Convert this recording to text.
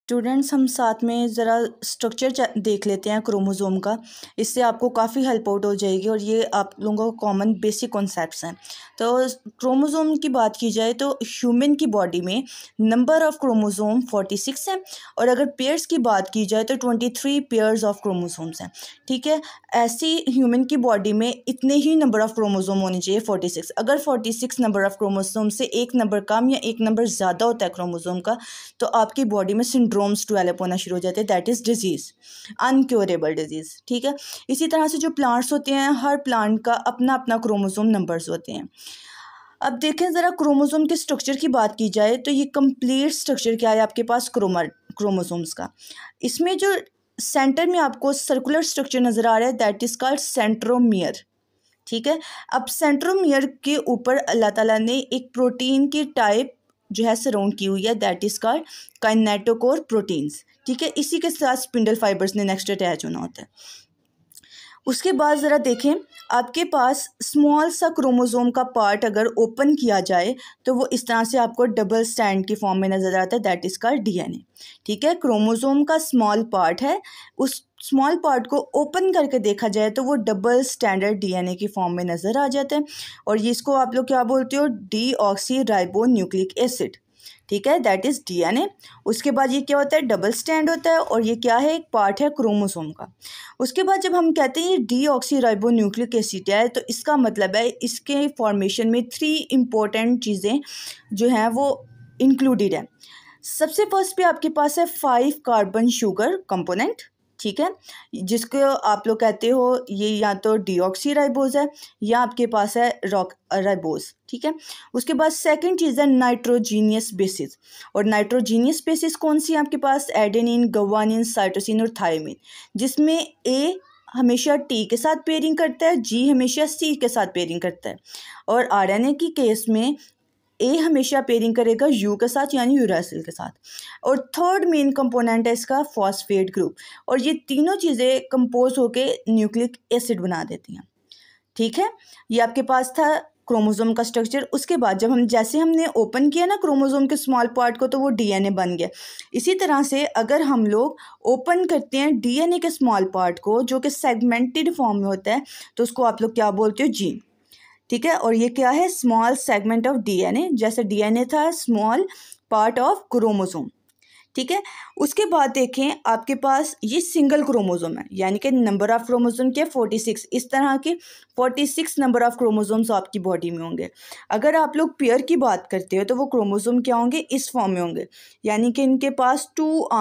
Students, हम साथ में ज़रा स्ट्रक्चर देख लेते हैं क्रोमोज़ोम का। इससे आपको काफ़ी हेल्प आउट हो जाएगी और ये आप लोगों को कॉमन बेसिक कॉन्सेप्ट्स हैं। तो क्रोमोज़ोम की बात की जाए तो ह्यूमन की बॉडी में नंबर ऑफ़ क्रोमोज़ोम 46 है और अगर पेयर्स की बात की जाए तो 23 पेयर्स ऑफ क्रोमोज़ोम्स हैं। ठीक है, ऐसी ह्यूमन की बॉडी में इतने ही नंबर ऑफ़ क्रोमोज़ोम होने चाहिए 46। अगर 46 नंबर ऑफ़ क्रोमोज़ोम से एक नंबर कम या एक नंबर ज़्यादा होता है क्रोमोज़ोम का, तो आपकी बॉडी में सिंड्रोम्स डेवलप होना शुरू हो जाते हैं, दैट इज़ डिजीज़, अनक्योरेबल डिजीज़। ठीक है, इसी तरह से जो प्लांट्स होते हैं, हर प्लांट का अपना अपना क्रोमोज़ोम नंबर्स होते हैं। अब देखें ज़रा क्रोमोज़ोम के स्ट्रक्चर की बात की जाए तो ये कंप्लीट स्ट्रक्चर क्या है आपके पास क्रोमोज़ोम्स का। इसमें जो सेंटर में आपको सर्कुलर स्ट्रक्चर नज़र आ रहा है, दैट इज़ कॉल्ड सेंट्रोमियर। ठीक है, अब सेंट्रोमियर के ऊपर अल्लाह ताला ने एक प्रोटीन की टाइप जो है सराउंड की हुई है, that is called kinetochore proteins. ठीक है, इसी के साथ स्पिंडल फाइबर्स ने नेक्स्ट अटैच होना होता है। उसके बाद ज़रा देखें, आपके पास स्मॉल सा क्रोमोज़ोम का पार्ट अगर ओपन किया जाए तो वो इस तरह से आपको डबल स्टैंड की फॉर्म में नज़र आता है, दैट इज़ कॉल्ड डीएनए। ठीक है, क्रोमोज़ोम का स्मॉल पार्ट है, उस स्मॉल पार्ट को ओपन करके देखा जाए तो वो डबल स्टैंडर्ड डीएनए की फॉर्म में नज़र आ जाता है और ये इसको आप लोग क्या बोलते हो, डीऑक्सी राइबो न्यूक्लिक एसिड। ठीक है, दैट इज़ डीएनए। उसके बाद ये क्या होता है, डबल स्टैंड होता है और ये क्या है, एक पार्ट है क्रोमोसोम का। उसके बाद जब हम कहते हैं ये डीऑक्सी राइबो न्यूक्लिक एसिड है, तो इसका मतलब है इसके फॉर्मेशन में 3 इम्पोर्टेंट चीज़ें जो हैं वो इंक्लूडेड है। सबसे फर्स्ट पे आपके पास है 5 कार्बन शुगर कंपोनेंट। ठीक है, जिसको आप लोग कहते हो ये या तो डीऑक्सी राइबोज है या आपके पास है राइबोज। ठीक है, उसके बाद सेकंड चीज़ है नाइट्रोजीनियस बेसिस। और नाइट्रोजीनियस बेसिस कौन सी है आपके पास, एडेनिन, गवानिन, साइटोसिन और थायमिन, जिसमें ए हमेशा टी के साथ पेयरिंग करता है, जी हमेशा सी के साथ पेयरिंग करता है और आरएनए की केस में ए हमेशा पेयरिंग करेगा यू के साथ यानी यूरासिल के साथ। और थर्ड मेन कंपोनेंट है इसका फॉस्फेट ग्रुप और ये तीनों चीज़ें कंपोज होके न्यूक्लिक एसिड बना देती हैं। ठीक है, ये आपके पास था क्रोमोसोम का स्ट्रक्चर। उसके बाद जब हमने ओपन किया ना क्रोमोसोम के स्मॉल पार्ट को, तो वो डीएनए बन गया। इसी तरह से अगर हम लोग ओपन करते हैं डीएनए के स्मॉल पार्ट को जो कि सेगमेंटेड फॉर्म में होता है, तो उसको आप लोग क्या बोलते हो, जीन। ठीक है, और ये क्या है, स्मॉल सेगमेंट ऑफ डीएनए, जैसे डीएनए था स्मॉल पार्ट ऑफ क्रोमोसोम। ठीक है, उसके बाद देखें आपके पास ये सिंगल क्रोमोसोम है, यानी कि नंबर ऑफ क्रोमोसोम के 46, इस तरह के 46 नंबर ऑफ क्रोमोसोम्स आपकी बॉडी में होंगे। अगर आप लोग पेयर की बात करते हो तो वो क्रोमोसोम क्या होंगे, इस फॉर्म में होंगे, यानी कि इनके पास 2